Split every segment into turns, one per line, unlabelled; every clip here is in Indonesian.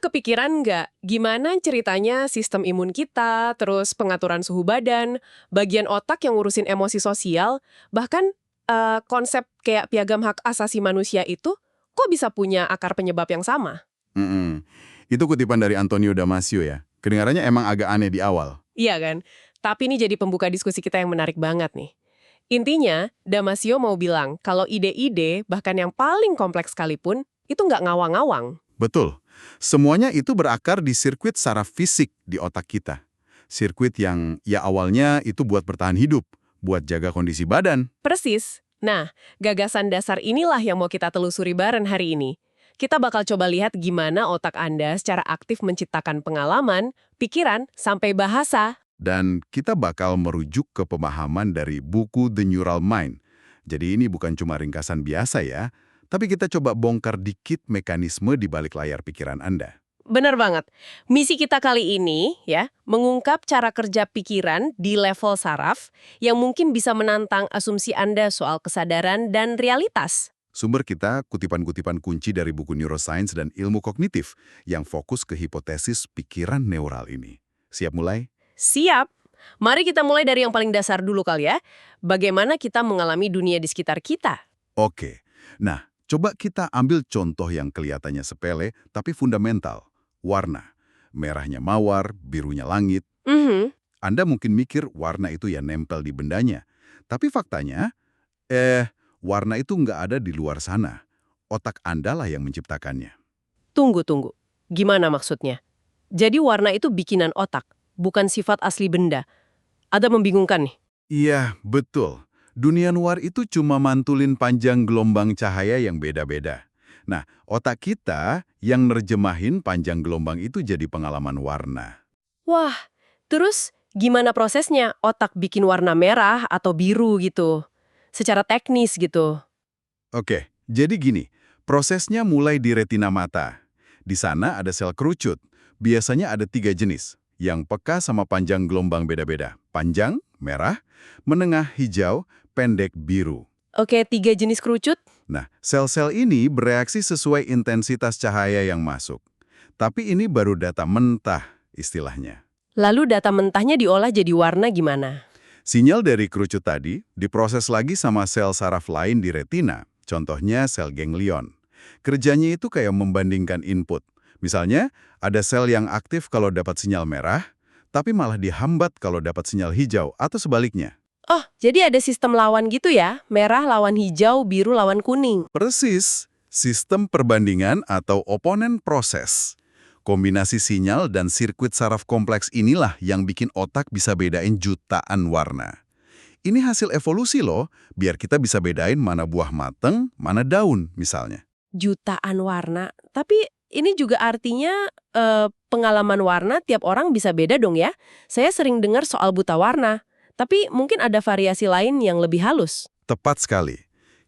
kepikiran nggak gimana ceritanya sistem imun kita, terus pengaturan suhu badan, bagian otak yang ngurusin emosi sosial, bahkan konsep kayak piagam hak asasi manusia itu kok bisa punya akar penyebab yang sama?
Mm-mm. Itu kutipan dari Antonio Damasio ya. Kedengarannya emang agak aneh di awal.
Iya kan? Tapi ini jadi pembuka diskusi kita yang menarik banget nih. Intinya, Damasio mau bilang kalau ide-ide, bahkan yang paling kompleks sekalipun, itu nggak ngawang-ngawang.
Betul. Semuanya itu berakar di sirkuit saraf fisik di otak kita. Sirkuit yang ya awalnya itu buat bertahan hidup, buat jaga kondisi badan.
Persis. Nah, gagasan dasar inilah yang mau kita telusuri bareng hari ini. Kita bakal coba lihat gimana otak Anda secara aktif menciptakan pengalaman, pikiran, sampai bahasa.
Dan kita bakal merujuk ke pemahaman dari buku The Neural Mind. Jadi ini bukan cuma ringkasan biasa ya, tapi kita coba bongkar dikit mekanisme di balik layar pikiran Anda.
Bener banget. Misi kita kali ini ya, mengungkap cara kerja pikiran di level saraf yang mungkin bisa menantang asumsi Anda soal kesadaran dan realitas.
Sumber kita kutipan-kutipan kunci dari buku neuroscience dan ilmu kognitif yang fokus ke hipotesis pikiran neural ini. Siap mulai?
Siap. Mari kita mulai dari yang paling dasar dulu kali ya. Bagaimana kita mengalami dunia di sekitar kita?
Oke. Nah, coba kita ambil contoh yang kelihatannya sepele tapi fundamental. Warna. Merahnya mawar, birunya langit. Anda mungkin mikir warna itu ya nempel di bendanya. Tapi faktanya, warna itu nggak ada di luar sana. Otak Anda lah yang menciptakannya.
Tunggu. Gimana maksudnya? Jadi warna itu bikinan otak, bukan sifat asli benda. Ada membingungkan nih.
Iya, betul. Dunia luar itu cuma mantulin panjang gelombang cahaya yang beda-beda. Nah, otak kita yang nerjemahin panjang gelombang itu jadi pengalaman warna.
Wah, terus gimana prosesnya otak bikin warna merah atau biru gitu? Secara teknis gitu.
Oke, jadi gini, prosesnya mulai di retina mata. Di sana ada sel kerucut. Biasanya ada 3 jenis, yang peka sama panjang gelombang beda-beda. Panjang, merah, menengah, hijau, pendek, biru.
Oke, 3 jenis kerucut.
Nah, sel-sel ini bereaksi sesuai intensitas cahaya yang masuk. Tapi ini baru data mentah, istilahnya.
Lalu data mentahnya diolah jadi warna gimana?
Sinyal dari kerucut tadi diproses lagi sama sel saraf lain di retina, contohnya sel ganglion. Kerjanya itu kayak membandingkan input. Misalnya, ada sel yang aktif kalau dapat sinyal merah, tapi malah dihambat kalau dapat sinyal hijau, atau sebaliknya.
Oh, jadi ada sistem lawan gitu ya? Merah lawan hijau, biru lawan kuning.
Persis, sistem perbandingan atau opponent process. Kombinasi sinyal dan sirkuit saraf kompleks inilah yang bikin otak bisa bedain jutaan warna. Ini hasil evolusi loh, biar kita bisa bedain mana buah mateng, mana daun misalnya.
Jutaan warna. Tapi ini juga artinya pengalaman warna tiap orang bisa beda dong ya? Saya sering dengar soal buta warna. Tapi mungkin ada variasi lain yang lebih halus.
Tepat sekali.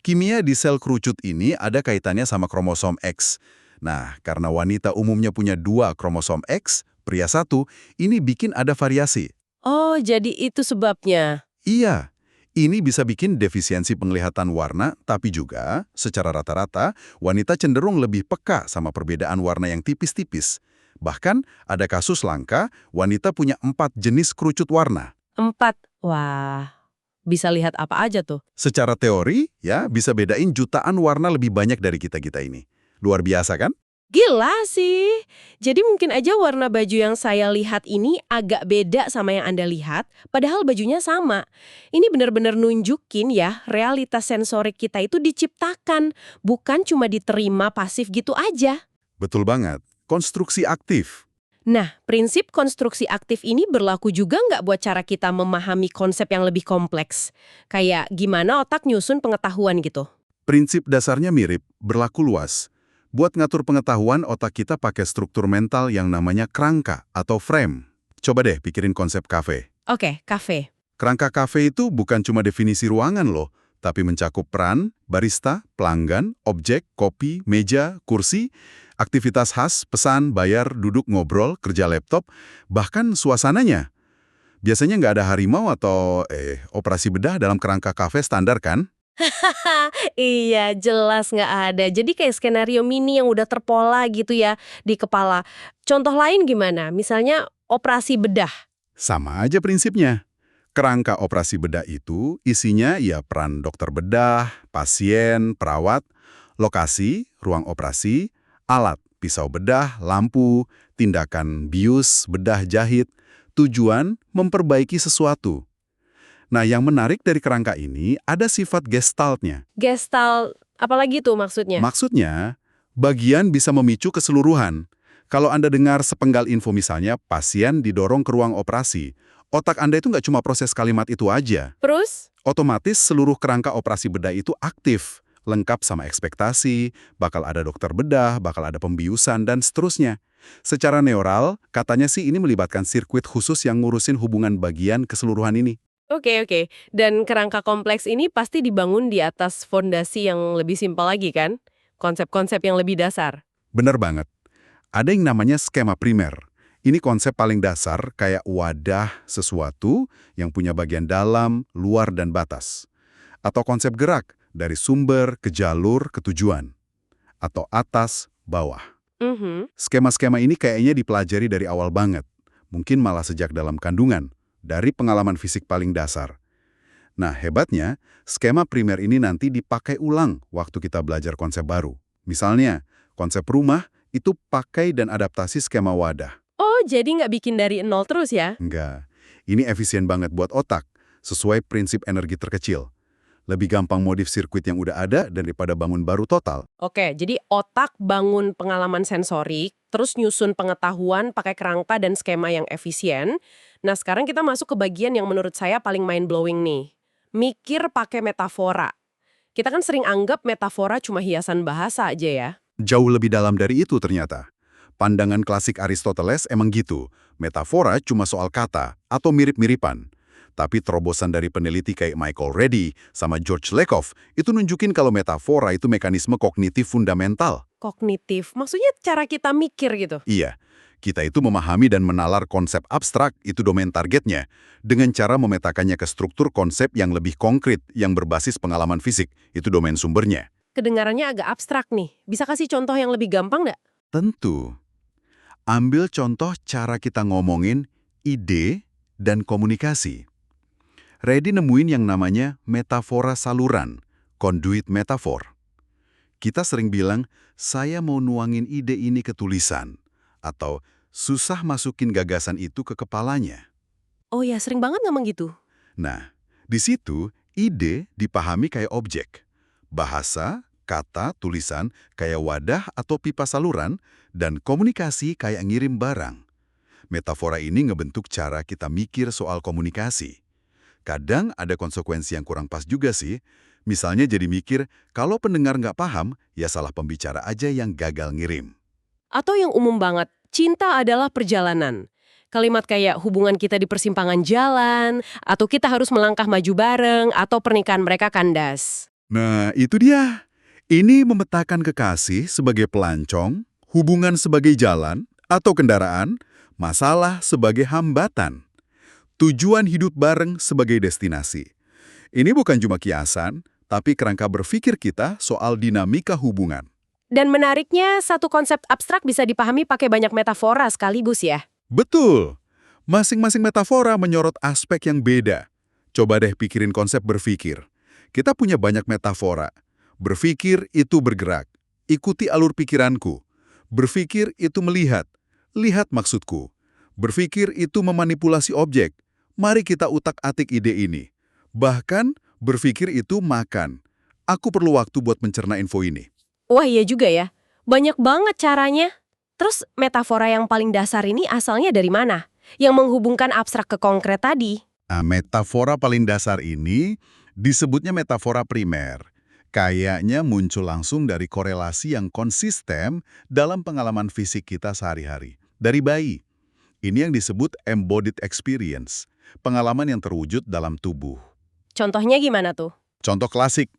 Kimia di sel kerucut ini ada kaitannya sama kromosom X. Nah, karena wanita umumnya punya 2 kromosom X, pria 1, ini bikin ada variasi.
Oh, jadi itu sebabnya.
Iya, ini bisa bikin defisiensi penglihatan warna, tapi juga, secara rata-rata, wanita cenderung lebih peka sama perbedaan warna yang tipis-tipis. Bahkan, ada kasus langka, wanita punya 4 jenis kerucut warna.
4. Wah, bisa lihat apa aja tuh.
Secara teori, ya bisa bedain jutaan warna lebih banyak dari kita-kita ini. Luar biasa kan?
Gila sih. Jadi mungkin aja warna baju yang saya lihat ini agak beda sama yang Anda lihat, padahal bajunya sama. Ini benar-benar nunjukin ya, realitas sensorik kita itu diciptakan, bukan cuma diterima pasif gitu aja.
Betul banget. Konstruksi aktif.
Nah, prinsip konstruksi aktif ini berlaku juga nggak buat cara kita memahami konsep yang lebih kompleks? Kayak gimana otak nyusun pengetahuan gitu?
Prinsip dasarnya mirip, berlaku luas. Buat ngatur pengetahuan, otak kita pakai struktur mental yang namanya kerangka atau frame. Coba deh pikirin konsep kafe.
Oke, kafe.
Kerangka kafe itu bukan cuma definisi ruangan loh, tapi mencakup peran, barista, pelanggan, objek, kopi, meja, kursi, aktivitas khas, pesan, bayar, duduk, ngobrol, kerja laptop, bahkan suasananya. Biasanya nggak ada harimau atau operasi bedah dalam kerangka kafe standar kan?
Iya, jelas nggak ada. Jadi kayak skenario mini yang udah terpola gitu ya di kepala. Contoh lain gimana? Misalnya operasi bedah.
Sama aja prinsipnya. Kerangka operasi bedah itu isinya ya peran dokter bedah, pasien, perawat, lokasi, ruang operasi, alat, pisau bedah, lampu, tindakan bius, bedah jahit, tujuan memperbaiki sesuatu. Nah, yang menarik dari kerangka ini ada sifat gestaltnya.
Gestalt, apalagi tuh maksudnya?
Maksudnya, bagian bisa memicu keseluruhan. Kalau Anda dengar sepenggal info misalnya, pasien didorong ke ruang operasi, otak Anda itu nggak cuma proses kalimat itu aja.
Terus?
Otomatis seluruh kerangka operasi bedah itu aktif, lengkap sama ekspektasi, bakal ada dokter bedah, bakal ada pembiusan, dan seterusnya. Secara neural, katanya sih ini melibatkan sirkuit khusus yang ngurusin hubungan bagian keseluruhan ini.
Oke. Dan kerangka kompleks ini pasti dibangun di atas fondasi yang lebih simpel lagi kan? Konsep-konsep yang lebih dasar.
Bener banget. Ada yang namanya skema primer. Ini konsep paling dasar kayak wadah sesuatu yang punya bagian dalam, luar, dan batas. Atau konsep gerak, dari sumber ke jalur ke tujuan. Atau atas, bawah. Skema-skema ini kayaknya dipelajari dari awal banget. Mungkin malah sejak dalam kandungan, dari pengalaman fisik paling dasar. Nah, hebatnya, skema primer ini nanti dipakai ulang waktu kita belajar konsep baru. Misalnya, konsep rumah itu pakai dan adaptasi skema wadah.
Oh, jadi nggak bikin dari nol terus ya?
Enggak, ini efisien banget buat otak, sesuai prinsip energi terkecil. Lebih gampang modif sirkuit yang udah ada daripada bangun baru total.
Oke, jadi otak bangun pengalaman sensorik, terus nyusun pengetahuan pakai kerangka dan skema yang efisien. Nah, sekarang kita masuk ke bagian yang menurut saya paling mind-blowing nih. Mikir pakai metafora. Kita kan sering anggap metafora cuma hiasan bahasa aja ya.
Jauh lebih dalam dari itu ternyata. Pandangan klasik Aristoteles emang gitu, metafora cuma soal kata atau mirip-miripan. Tapi terobosan dari peneliti kayak Michael Ready sama George Lakoff itu nunjukin kalau metafora itu mekanisme kognitif fundamental.
Kognitif, maksudnya cara kita mikir gitu.
Iya, kita itu memahami dan menalar konsep abstrak, itu domain targetnya, dengan cara memetakannya ke struktur konsep yang lebih konkret, yang berbasis pengalaman fisik, itu domain sumbernya.
Kedengarannya agak abstrak nih. Bisa kasih contoh yang lebih gampang nggak?
Tentu. Ambil contoh cara kita ngomongin ide dan komunikasi. Reddy nemuin yang namanya metafora saluran, conduit metafor. Kita sering bilang, saya mau nuangin ide ini ke tulisan, atau susah masukin gagasan itu ke kepalanya.
Oh ya, sering banget ngomong gitu.
Nah, di situ ide dipahami kayak objek. Bahasa, kata, tulisan kayak wadah atau pipa saluran, dan komunikasi kayak ngirim barang. Metafora ini ngebentuk cara kita mikir soal komunikasi. Kadang ada konsekuensi yang kurang pas juga sih. Misalnya jadi mikir, kalau pendengar nggak paham, ya salah pembicara aja yang gagal ngirim.
Atau yang umum banget, cinta adalah perjalanan. Kalimat kayak hubungan kita di persimpangan jalan, atau kita harus melangkah maju bareng, atau pernikahan mereka kandas.
Nah, itu dia. Ini memetakan kekasih sebagai pelancong, hubungan sebagai jalan atau kendaraan, masalah sebagai hambatan. Tujuan hidup bareng sebagai destinasi. Ini bukan cuma kiasan, tapi kerangka berpikir kita soal dinamika hubungan.
Dan menariknya, satu konsep abstrak bisa dipahami pakai banyak metafora sekaligus ya.
Betul. Masing-masing metafora menyorot aspek yang beda. Coba deh pikirin konsep berpikir. Kita punya banyak metafora. Berpikir itu bergerak. Ikuti alur pikiranku. Berpikir itu melihat. Lihat maksudku. Berpikir itu memanipulasi objek. Mari kita utak-atik ide ini. Bahkan, berpikir itu makan. Aku perlu waktu buat mencerna info ini.
Wah iya juga ya, banyak banget caranya. Terus metafora yang paling dasar ini asalnya dari mana? Yang menghubungkan abstrak ke konkret tadi.
Nah, metafora paling dasar ini disebutnya metafora primer. Kayaknya muncul langsung dari korelasi yang konsisten dalam pengalaman fisik kita sehari-hari. Dari bayi. Ini yang disebut embodied experience. Pengalaman yang terwujud dalam tubuh.
Contohnya gimana tuh?
Contoh klasik,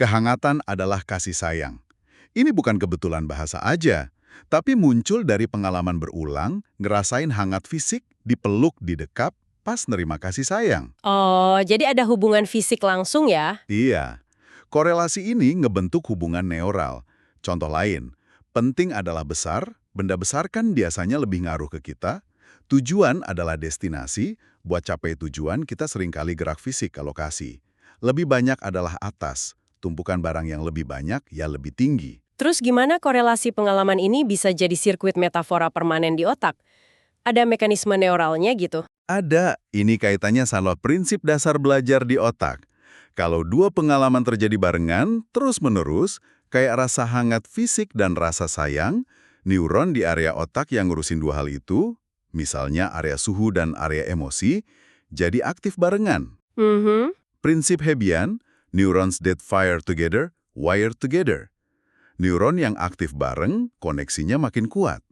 kehangatan adalah kasih sayang. Ini bukan kebetulan bahasa aja, tapi muncul dari pengalaman berulang, ngerasain hangat fisik, dipeluk, didekap, pas nerima kasih sayang.
Oh, jadi ada hubungan fisik langsung ya?
Iya, Korelasi ini ngebentuk hubungan neural. Contoh lain, penting adalah besar, benda besar kan biasanya lebih ngaruh ke kita. Tujuan adalah destinasi, buat capai tujuan kita seringkali gerak fisik ke lokasi. Lebih banyak adalah atas, tumpukan barang yang lebih banyak ya lebih tinggi.
Terus gimana korelasi pengalaman ini bisa jadi sirkuit metafora permanen di otak? Ada mekanisme neuralnya gitu?
Ada, ini kaitannya sama prinsip dasar belajar di otak. Kalau dua pengalaman terjadi barengan, terus-menerus, kayak rasa hangat fisik dan rasa sayang, neuron di area otak yang ngurusin dua hal itu, misalnya area suhu dan area emosi, jadi aktif barengan. Prinsip Hebbian, neurons that fire together, wire together. Neuron yang aktif bareng, koneksinya makin kuat.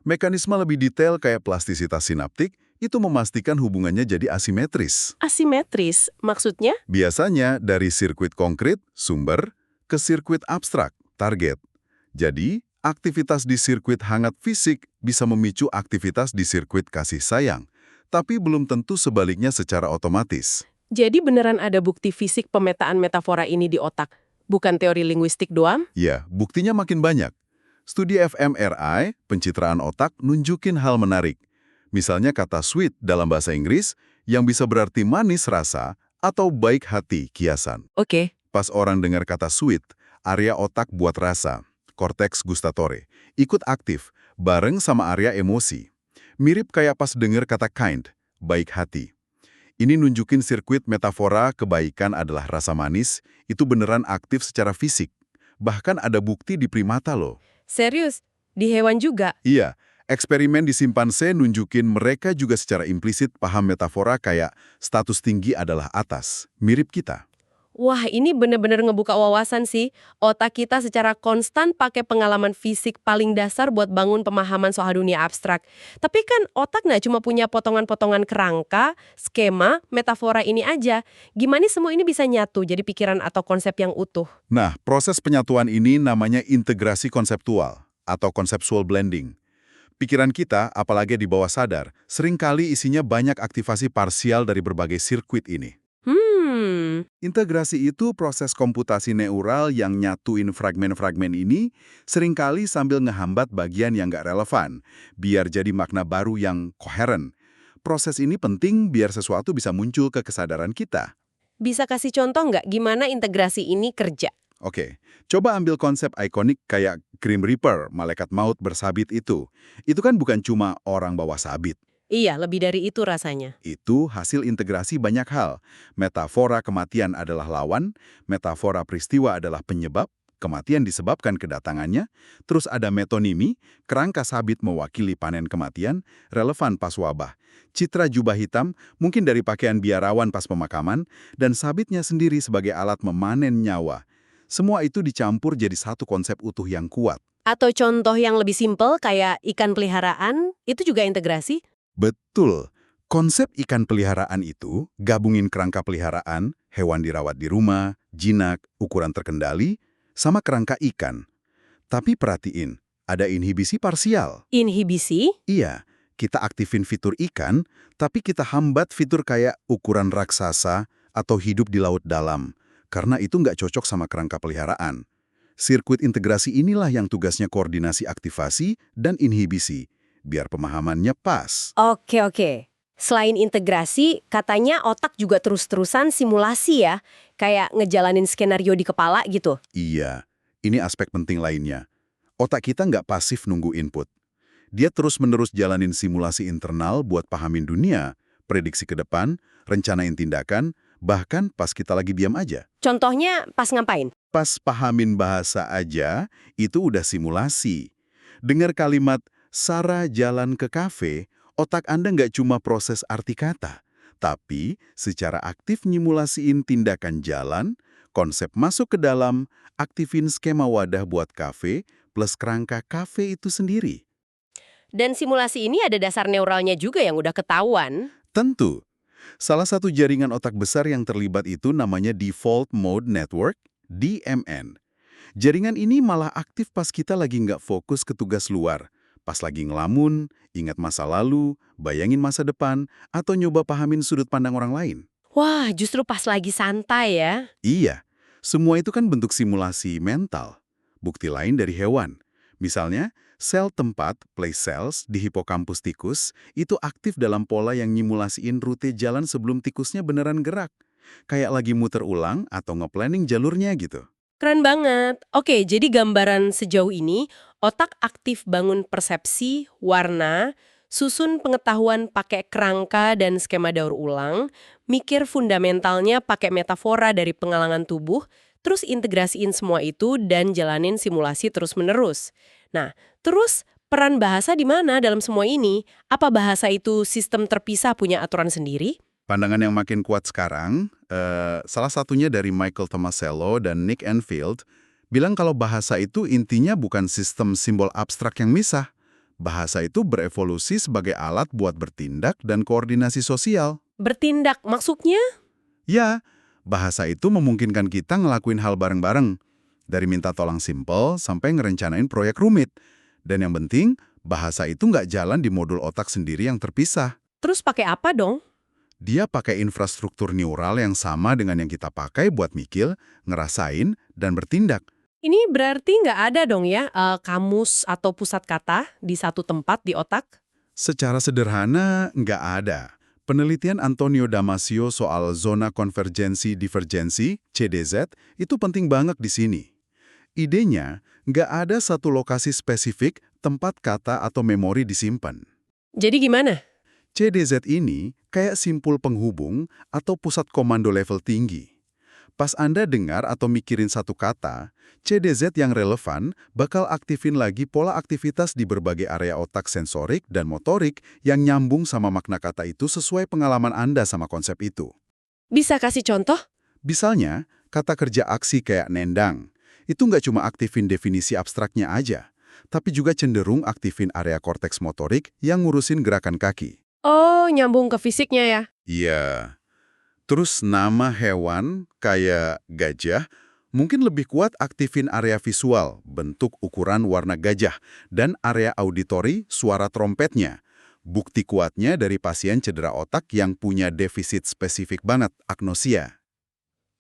Mekanisme lebih detail kayak plastisitas sinaptik, itu memastikan hubungannya jadi asimetris.
Asimetris, maksudnya?
Biasanya dari sirkuit konkret, sumber, ke sirkuit abstrak, target. Jadi, aktivitas di sirkuit hangat fisik bisa memicu aktivitas di sirkuit kasih sayang, tapi belum tentu sebaliknya secara otomatis.
Jadi beneran ada bukti fisik pemetaan metafora ini di otak, bukan teori linguistik doang?
Ya, buktinya makin banyak. Studi fMRI, pencitraan otak, nunjukin hal menarik. Misalnya kata sweet dalam bahasa Inggris yang bisa berarti manis rasa atau baik hati kiasan.
Oke.
Pas orang dengar kata sweet, area otak buat rasa, cortex gustatory, ikut aktif bareng sama area emosi. Mirip kayak pas dengar kata kind, baik hati. Ini nunjukin sirkuit metafora kebaikan adalah rasa manis, itu beneran aktif secara fisik. Bahkan ada bukti di primata loh.
Serius? Di hewan juga?
Iya. Eksperimen di simpanse nunjukin mereka juga secara implisit paham metafora kayak status tinggi adalah atas, mirip kita.
Wah, ini bener-bener ngebuka wawasan sih. Otak kita secara konstan pakai pengalaman fisik paling dasar buat bangun pemahaman soal dunia abstrak. Tapi kan otak nggak cuma punya potongan-potongan kerangka, skema, metafora ini aja. Gimana semua ini bisa nyatu jadi pikiran atau konsep yang utuh?
Nah, proses penyatuan ini namanya integrasi konseptual atau conceptual blending. Pikiran kita, apalagi di bawah sadar, seringkali isinya banyak aktivasi parsial dari berbagai sirkuit ini. Integrasi itu proses komputasi neural yang nyatuin fragmen-fragmen ini seringkali sambil ngehambat bagian yang nggak relevan, biar jadi makna baru yang koheren. Proses ini penting biar sesuatu bisa muncul ke kesadaran kita.
Bisa kasih contoh nggak gimana integrasi ini kerja?
Oke, coba ambil konsep ikonik kayak Grim Reaper, malaikat maut bersabit itu. Itu kan bukan cuma orang bawa sabit.
Iya, lebih dari itu rasanya.
Itu hasil integrasi banyak hal. Metafora kematian adalah lawan, metafora peristiwa adalah penyebab, kematian disebabkan kedatangannya, terus ada metonimi, kerangka sabit mewakili panen kematian, relevan pas wabah. Citra jubah hitam mungkin dari pakaian biarawan pas pemakaman, dan sabitnya sendiri sebagai alat memanen nyawa. Semua itu dicampur jadi satu konsep utuh yang kuat.
Atau contoh yang lebih simpel kayak ikan peliharaan, itu juga integrasi?
Betul. Konsep ikan peliharaan itu gabungin kerangka peliharaan, hewan dirawat di rumah, jinak, ukuran terkendali, sama kerangka ikan. Tapi perhatiin, ada inhibisi parsial.
Inhibisi?
Iya, kita aktifin fitur ikan, tapi kita hambat fitur kayak ukuran raksasa atau hidup di laut dalam. Karena itu nggak cocok sama kerangka peliharaan. Sirkuit integrasi inilah yang tugasnya koordinasi aktivasi dan inhibisi, biar pemahamannya pas.
Oke. Selain integrasi, katanya otak juga terus-terusan simulasi ya, kayak ngejalanin skenario di kepala gitu.
Iya, ini aspek penting lainnya. Otak kita nggak pasif nunggu input. Dia terus-menerus jalanin simulasi internal buat pahamin dunia, prediksi ke depan, rencanain tindakan, bahkan pas kita lagi diam aja.
Contohnya pas ngapain?
Pas pahamin bahasa aja, itu udah simulasi. Dengar kalimat, Sarah jalan ke kafe, otak Anda nggak cuma proses arti kata, tapi secara aktif nyimulasiin tindakan jalan, konsep masuk ke dalam, aktifin skema wadah buat kafe, plus kerangka kafe itu sendiri.
Dan simulasi ini ada dasar neuralnya juga yang udah ketahuan.
Tentu. Salah satu jaringan otak besar yang terlibat itu namanya Default Mode Network, DMN. Jaringan ini malah aktif pas kita lagi nggak fokus ke tugas luar. Pas lagi ngelamun, ingat masa lalu, bayangin masa depan, atau nyoba pahamin sudut pandang orang lain.
Wah, justru pas lagi santai ya.
Iya, Semua itu kan bentuk simulasi mental. Bukti lain dari hewan. Misalnya, sel tempat, place cells, di hipokampus tikus, itu aktif dalam pola yang nyimulasiin rute jalan sebelum tikusnya beneran gerak. Kayak lagi muter ulang atau nge-planning jalurnya gitu.
Keren banget. Oke, jadi gambaran sejauh ini, otak aktif bangun persepsi, warna, susun pengetahuan pakai kerangka dan skema daur ulang, mikir fundamentalnya pakai metafora dari pengalaman tubuh, terus integrasiin semua itu dan jalanin simulasi terus-menerus. Nah, terus peran bahasa di mana dalam semua ini? Apa bahasa itu sistem terpisah punya aturan sendiri?
Pandangan yang makin kuat sekarang, salah satunya dari Michael Tomasello dan Nick Enfield, bilang kalau bahasa itu intinya bukan sistem simbol abstrak yang misah. Bahasa itu berevolusi sebagai alat buat bertindak dan koordinasi sosial.
Bertindak maksudnya?
Ya, bahasa itu memungkinkan kita ngelakuin hal bareng-bareng. Dari minta tolong simpel sampai ngerencanain proyek rumit. Dan yang penting, bahasa itu nggak jalan di modul otak sendiri yang terpisah.
Terus pakai apa dong?
Dia pakai infrastruktur neural yang sama dengan yang kita pakai buat mikir, ngerasain, dan bertindak.
Ini berarti nggak ada dong ya kamus atau pusat kata di satu tempat di otak?
Secara sederhana, nggak ada. Penelitian Antonio Damasio soal zona konvergensi divergensi, CDZ, itu penting banget di sini. Idenya, nggak ada satu lokasi spesifik tempat kata atau memori disimpan.
Jadi gimana?
CDZ ini kayak simpul penghubung atau pusat komando level tinggi. Pas Anda dengar atau mikirin satu kata, CDZ yang relevan bakal aktifin lagi pola aktivitas di berbagai area otak sensorik dan motorik yang nyambung sama makna kata itu sesuai pengalaman Anda sama konsep itu.
Bisa kasih contoh?
Misalnya, kata kerja aksi kayak nendang. Itu nggak cuma aktifin definisi abstraknya aja, tapi juga cenderung aktifin area korteks motorik yang ngurusin gerakan kaki.
Oh, nyambung ke fisiknya ya?
Iya. Terus nama hewan kayak gajah mungkin lebih kuat aktifin area visual, bentuk ukuran warna gajah, dan area auditori suara trompetnya. Bukti kuatnya dari pasien cedera otak yang punya defisit spesifik banget, agnosia.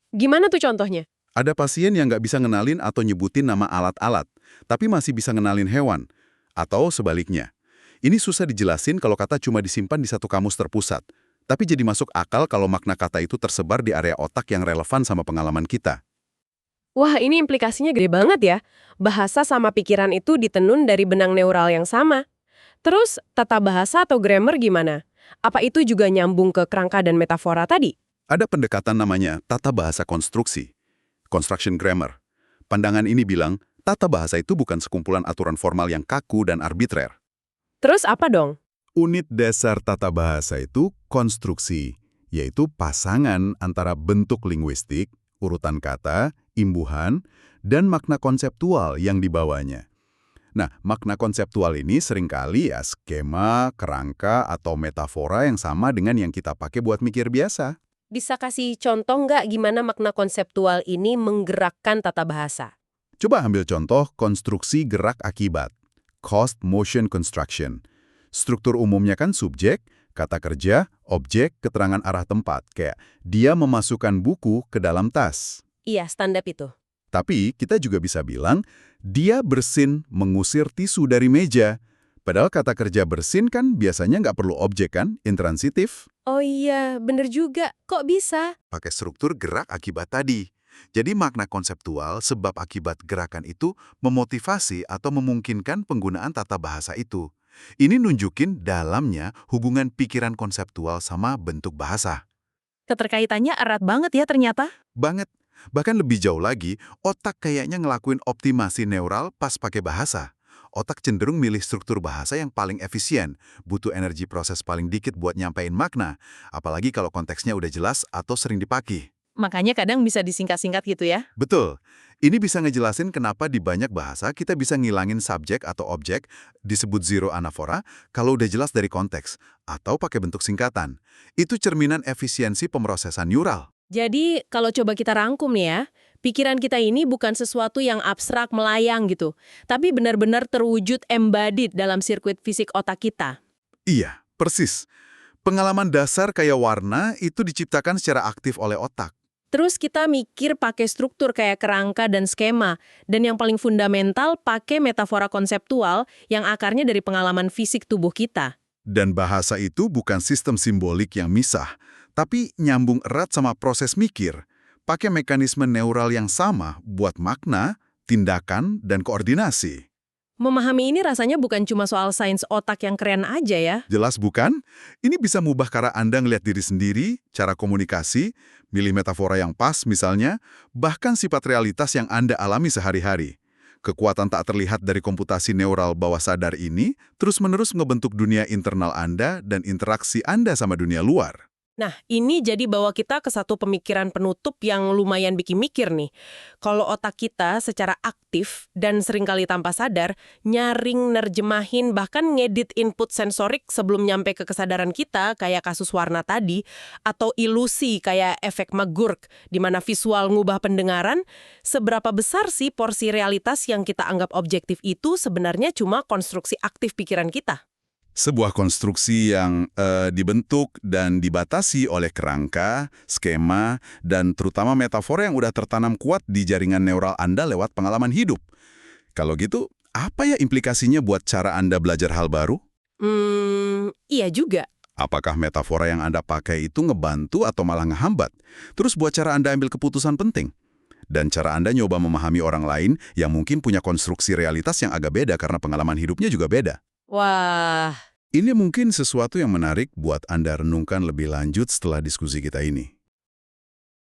Gimana tuh contohnya?
Ada pasien yang nggak bisa ngenalin atau nyebutin nama alat-alat, tapi masih bisa ngenalin hewan. Atau sebaliknya. Ini susah dijelasin kalau kata cuma disimpan di satu kamus terpusat. Tapi jadi masuk akal kalau makna kata itu tersebar di area otak yang relevan sama pengalaman kita.
Wah, ini implikasinya gede banget ya. Bahasa sama pikiran itu ditenun dari benang neural yang sama. Terus, tata bahasa atau grammar gimana? Apa itu juga nyambung ke kerangka dan metafora tadi?
Ada pendekatan namanya tata bahasa konstruksi, construction grammar. Pandangan ini bilang, tata bahasa itu bukan sekumpulan aturan formal yang kaku dan arbitrer.
Terus apa dong?
Unit dasar tata bahasa itu konstruksi, yaitu pasangan antara bentuk linguistik, urutan kata, imbuhan, dan makna konseptual yang dibawanya. Nah, makna konseptual ini seringkali ya skema, kerangka, atau metafora yang sama dengan yang kita pakai buat mikir biasa.
Bisa kasih contoh nggak gimana makna konseptual ini menggerakkan tata bahasa?
Coba ambil contoh konstruksi gerak akibat, caused motion construction. Struktur umumnya kan subjek, kata kerja, objek, keterangan arah tempat. Kayak dia memasukkan buku ke dalam tas.
Iya, standar itu.
Tapi kita juga bisa bilang, dia bersin mengusir tisu dari meja. Padahal kata kerja bersin kan biasanya nggak perlu objek kan, intransitif.
Oh iya, bener juga. Kok bisa?
Pakai struktur gerak akibat tadi. Jadi makna konseptual sebab akibat gerakan itu memotivasi atau memungkinkan penggunaan tata bahasa itu. Ini nunjukin dalamnya hubungan pikiran konseptual sama bentuk bahasa.
Keterkaitannya erat banget ya ternyata.
Banget. Bahkan lebih jauh lagi, otak kayaknya ngelakuin optimasi neural pas pakai bahasa. Otak cenderung milih struktur bahasa yang paling efisien, butuh energi proses paling dikit buat nyampein makna, apalagi kalau konteksnya udah jelas atau sering dipakai.
Makanya kadang bisa disingkat-singkat gitu ya.
Betul. Ini bisa ngejelasin kenapa di banyak bahasa kita bisa ngilangin subjek atau objek, disebut zero anafora, kalau udah jelas dari konteks, atau pakai bentuk singkatan. Itu cerminan efisiensi pemrosesan neural.
Jadi, kalau coba kita rangkum nih ya, pikiran kita ini bukan sesuatu yang abstrak melayang gitu, tapi benar-benar terwujud embodied dalam sirkuit fisik otak kita.
Iya, persis. Pengalaman dasar kayak warna itu diciptakan secara aktif oleh otak.
Terus kita mikir pakai struktur kayak kerangka dan skema. Dan yang paling fundamental pakai metafora konseptual yang akarnya dari pengalaman fisik tubuh kita.
Dan bahasa itu bukan sistem simbolik yang misah, tapi nyambung erat sama proses mikir. Pakai mekanisme neural yang sama buat makna, tindakan, dan koordinasi.
Memahami ini rasanya bukan cuma soal sains otak yang keren aja ya.
Jelas bukan? Ini bisa mengubah cara Anda ngelihat diri sendiri, cara komunikasi, milih metafora yang pas misalnya, bahkan sifat realitas yang Anda alami sehari-hari. Kekuatan tak terlihat dari komputasi neural bawah sadar ini terus-menerus ngebentuk dunia internal Anda dan interaksi Anda sama dunia luar.
Nah, ini jadi bawa kita ke satu pemikiran penutup yang lumayan bikin mikir nih. Kalau otak kita secara aktif dan seringkali tanpa sadar, nyaring, nerjemahin, bahkan ngedit input sensorik sebelum nyampe ke kesadaran kita, kayak kasus warna tadi, atau ilusi kayak efek McGurk, di mana visual ngubah pendengaran, seberapa besar sih porsi realitas yang kita anggap objektif itu sebenarnya cuma konstruksi aktif pikiran kita?
Sebuah konstruksi yang dibentuk dan dibatasi oleh kerangka, skema, dan terutama metafora yang udah tertanam kuat di jaringan neural Anda lewat pengalaman hidup. Kalau gitu, apa ya implikasinya buat cara Anda belajar hal baru?
Iya juga.
Apakah metafora yang Anda pakai itu ngebantu atau malah ngehambat? Terus buat cara Anda ambil keputusan penting? Dan cara Anda nyoba memahami orang lain yang mungkin punya konstruksi realitas yang agak beda karena pengalaman hidupnya juga beda.
Wah.
Ini mungkin sesuatu yang menarik buat Anda renungkan lebih lanjut setelah diskusi kita ini.